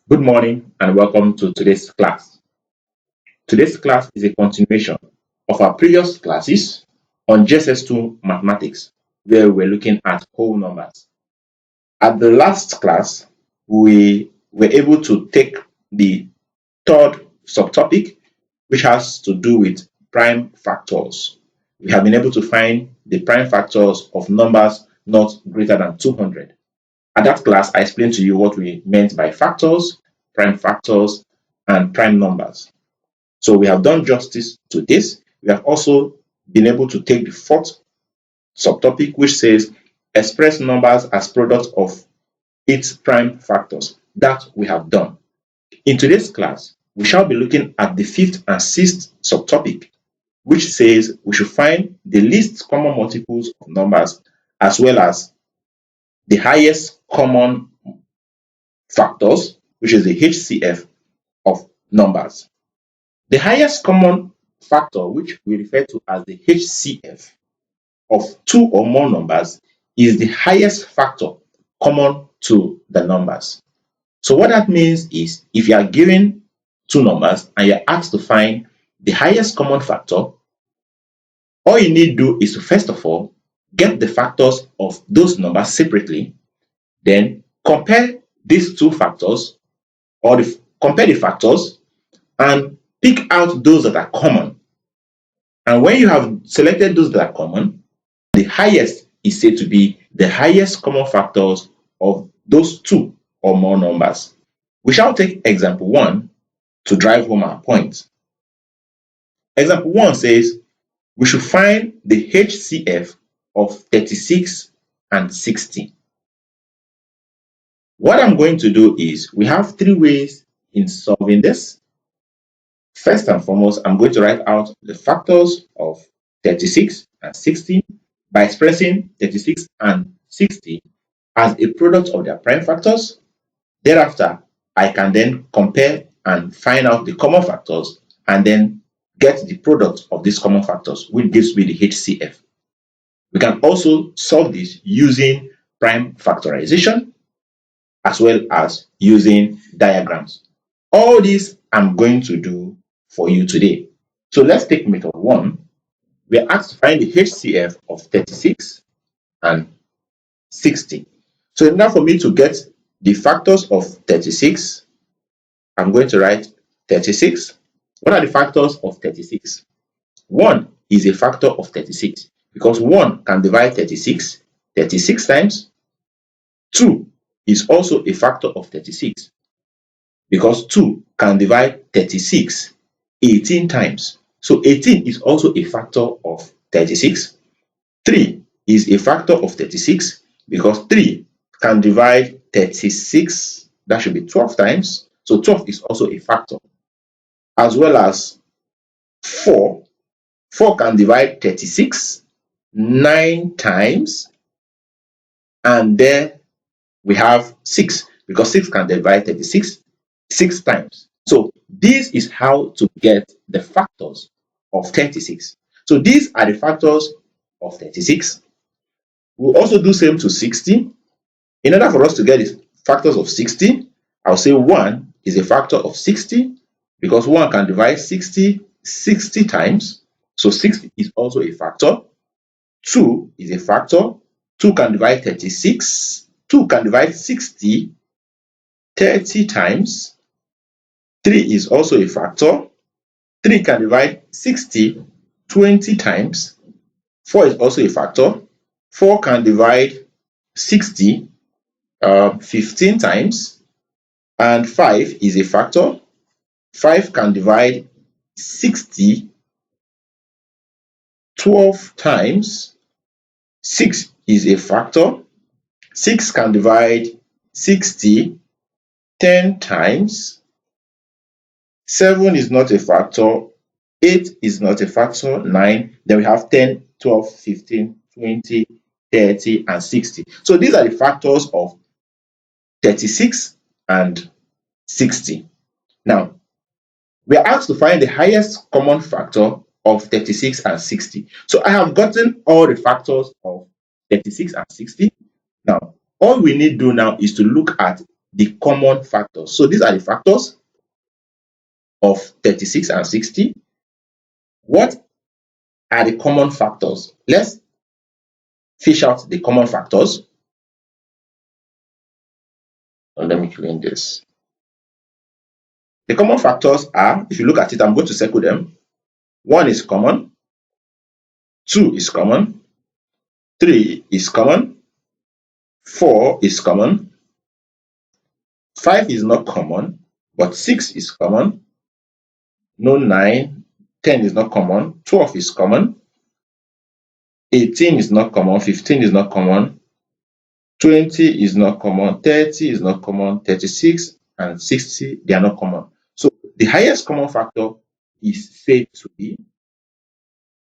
Good morning and welcome to today's class. Today's class is a continuation of our previous classes on JSS2 mathematics, where we're looking at whole numbers. At the last class, we were able to take the third subtopic, which has to do with prime factors. We have been able to find the prime factors of numbers not greater than 200. At that class, I explained to you what we meant by factors, and prime numbers. So we have done justice to this. We have also been able to take the fourth subtopic, which says express numbers as products of its prime factors. That we have done. In today's class, we shall be looking at the fifth and sixth subtopic, which says we should find the least common multiples of numbers as well as the highest common factors, which is the H.C.F of numbers. The highest common factor, which we refer to as the H.C.F of two or more numbers, is the highest factor common to the numbers. So what that means is if you are given two numbers and you're asked to find the highest common factor, all you need to do is to first of all get the factors of those numbers separately, then compare these two factors or compare the factors and pick out those that are common. And when you have selected those that are common, the highest is said to be the highest common factors of those two or more numbers. We shall take example 1 to drive home our point. Example 1 says we should find the HCF of 36 and 60. What I'm going to do is we have three ways in solving this. First and foremost, I'm going to write out the factors of 36 and 60 by expressing 36 and 60 as a product of their prime factors. Thereafter, I can then compare and find out the common factors and then get the product of these common factors, which gives me the HCF. We can also solve this using prime factorization as well as using diagrams. All this I'm going to do for you today. So let's take method 1. We are asked to find the HCF of 36 and 60. So in order for me to get the factors of 36, I'm going to write 36. What are the factors of 36? 1 is a factor of 36 because 1 can divide 36 times. 2 is also a factor of 36 because 2 can divide 36 18 times. So 18 is also a factor of 36. 3 is a factor of 36 because 3 can divide 36, that should be 12 times. So 12 is also a factor. As well as 4. 4 can divide 36 9 times. And then we have 6 because 6 can divide 36 6 times. So this is how to get the factors of 36. So these are the factors of 36. We'll also do same to 60. In order for us to get the factors of 60, I'll say 1 is a factor of 60 because 1 can divide 60 times. So 60 is also a factor. 2 is a factor. 2 can divide 36. 2 can divide 60 30 times. 3 is also a factor. 3 can divide 60 20 times. 4 is also a factor. 4 can divide 60 15 times. And 5 is a factor. 5 can divide 60 12 times. 6 is a factor. 6 can divide 60 10 times. 7 is not a factor. 8 is not a factor. 9. Then we have 10, 12, 15, 20, 30, and 60. So these are the factors of 36 and 60. Now, we are asked to find the highest common factor of 36 and 60. So I have gotten all the factors of 36 and 60. Now, all we need to do now is to look at the common factors. So these are the factors of 36 and 60. What are the common factors? Let's fish out the common factors. Let me clean this. The common factors are, if you look at it, I'm going to circle them. 1 is common, 2 is common, 3 is common, 4 is common, 5 is not common, but 6 is common, no 9, 10 is not common, 12 is common, 18 is not common, 15 is not common, 20 is not common, 30 is not common, 36 and 60, they are not common. So the highest common factor is said to be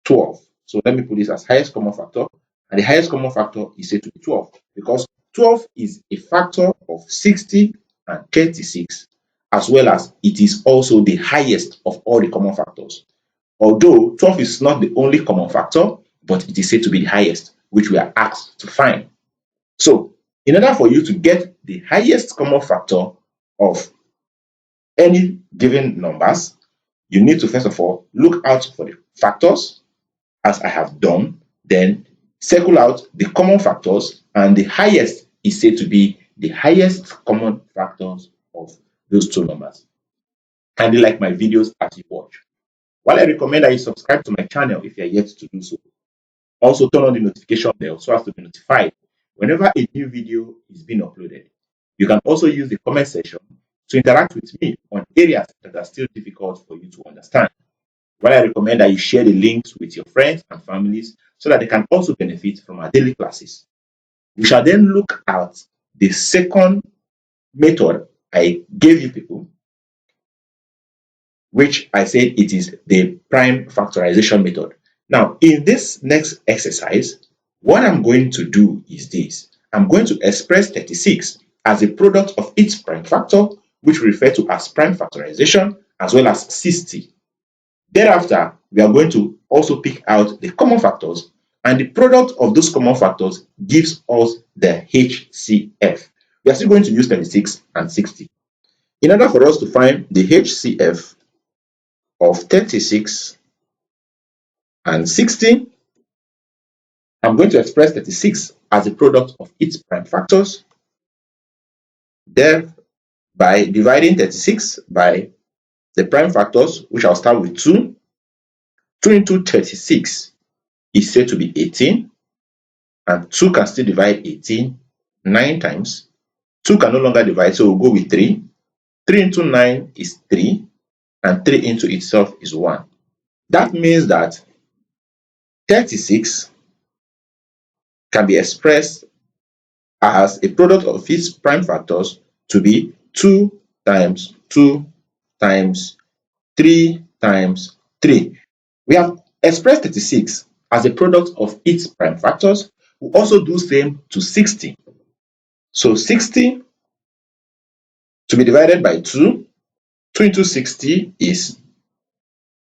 12. So let me put this as highest common factor, and the highest common factor is said to be 12 because 12 is a factor of 60 and 36, as well as it is also the highest of all the common factors. Although 12 is not the only common factor, but it is said to be the highest, which we are asked to find. So, in order for you to get the highest common factor of any given numbers, you need to first of all look out for the factors, as I have done, then circle out the common factors, and the highest is said to be the highest common factors of those two numbers. Kindly like my videos as you watch. While I recommend that you subscribe to my channel if you are yet to do so, also turn on the notification bell so as to be notified whenever a new video is being uploaded. You can also use the comment section to interact with me on areas that are still difficult for you to understand. While I recommend that you share the links with your friends and families so that they can also benefit from our daily classes. We shall then look at the second method I gave you people, which I said it is the prime factorization method. Now, in this next exercise, what I'm going to do is this. I'm going to express 36 as a product of its prime factor, which we refer to as prime factorization, as well as 60. Thereafter, we are going to also pick out the common factors, and the product of those common factors gives us the H.C.F. We are still going to use 36 and 60. In order for us to find the H.C.F of 36 and 60, I'm going to express 36 as a product of its prime factors, thereby dividing 36 by the prime factors, which I'll start with 2. 2 into 36 is said to be 18, and 2 can still divide 18 9 times. 2 can no longer divide, so we'll go with 3. 3 into 9 is 3, and 3 into itself is 1. That means that 36 can be expressed as a product of its prime factors to be 2 times 2 times 3 times 3. We have expressed 36 as a product of its prime factors. We also do same to 60. So 60 to be divided by 2, 2 into 60 is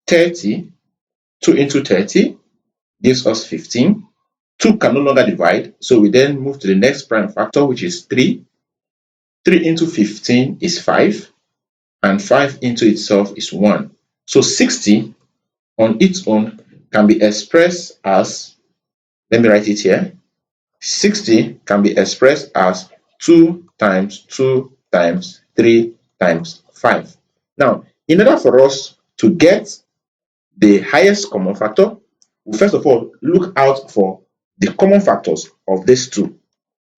30, 2 into 30 gives us 15. 2 can no longer divide, so we then move to the next prime factor, which is 3. 3 into 15 is 5, and 5 into itself is 1. So 60 on its own can be expressed as, let me write it here, 60 can be expressed as 2 times 2 times 3 times 5. Now, in order for us to get the highest common factor, we first of all look out for the common factors of these two.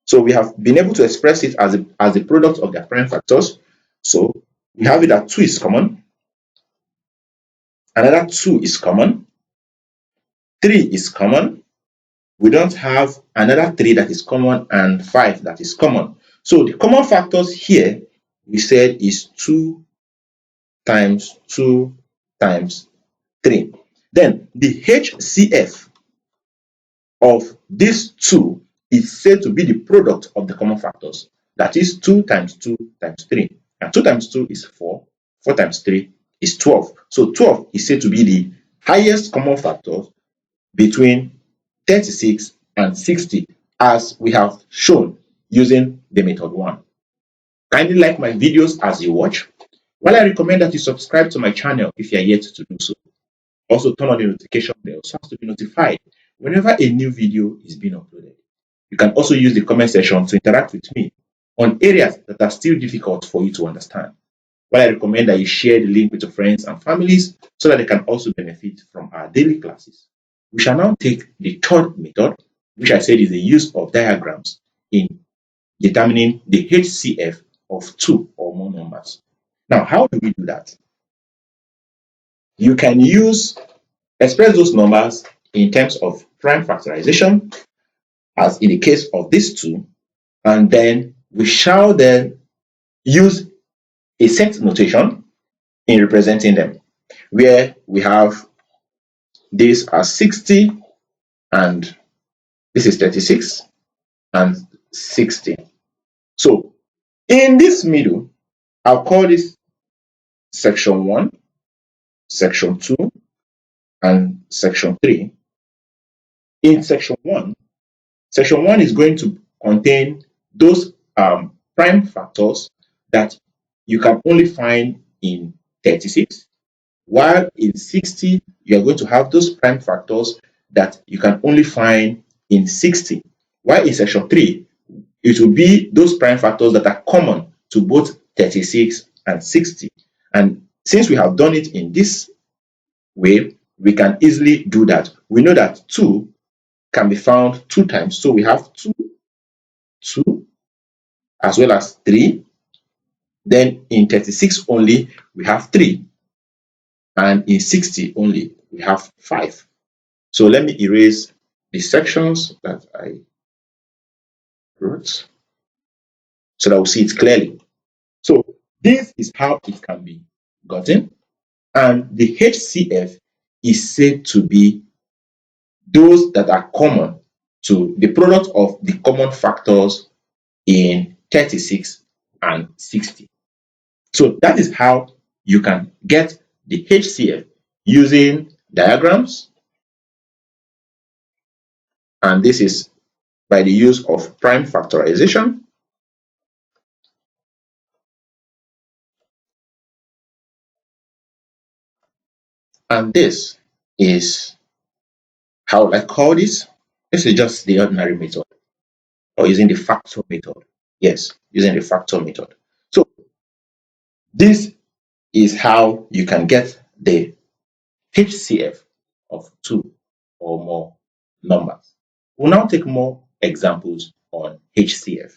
So we have been able to express it as a product of their prime factors. So we have it that 2 is common, another 2 is common, 3 is common. We don't have another 3 that is common and 5 that is common. So the common factors here we said is 2 times 2 times 3. Then the HCF of these two is said to be the product of the common factors. That is 2 times 2 times 3. And 2 times 2 is 4. 4 times 3 is 12. So 12 is said to be the highest common factor between 36 and 60, as we have shown using the method 1. Kindly like my videos as you watch. While I recommend that you subscribe to my channel if you are yet to do so. Also turn on the notification bell so as to be notified whenever a new video is being uploaded. You can also use the comment section to interact with me on areas that are still difficult for you to understand. While I recommend that you share the link with your friends and families so that they can also benefit from our daily classes. We shall now take the third method, which I said is the use of diagrams in determining the HCF of two or more numbers. Now, how do we do that? You can express those numbers in terms of prime factorization, as in the case of these two, and then we shall then use a set notation in representing them, where we have this as 60 and this is 36 and 60. So in this middle, I'll call this section 1, section 2, and section 3. In section 1 is going to contain those prime factors that you can only find in 36, while in 60, you are going to have those prime factors that you can only find in 60. While in section 3, it will be those prime factors that are common to both 36 and 60. And since we have done it in this way, we can easily do that. We know that 2 can be found 2 times. So we have 2, 2, as well as 3. Then in 36 only, we have 3. And in 60 only, we have 5. So let me erase the sections that I wrote so that we'll see it clearly. So this is how it can be gotten. And the HCF is said to be those that are common to the product of the common factors in 36 and 60. So that is how you can get the HCF using diagrams, and this is by the use of prime factorization. And this is how I call this. This is just the ordinary method, or using the factor method. Yes, using the factor method. So this is how you can get the HCF of two or more numbers. We'll now take more examples on HCF.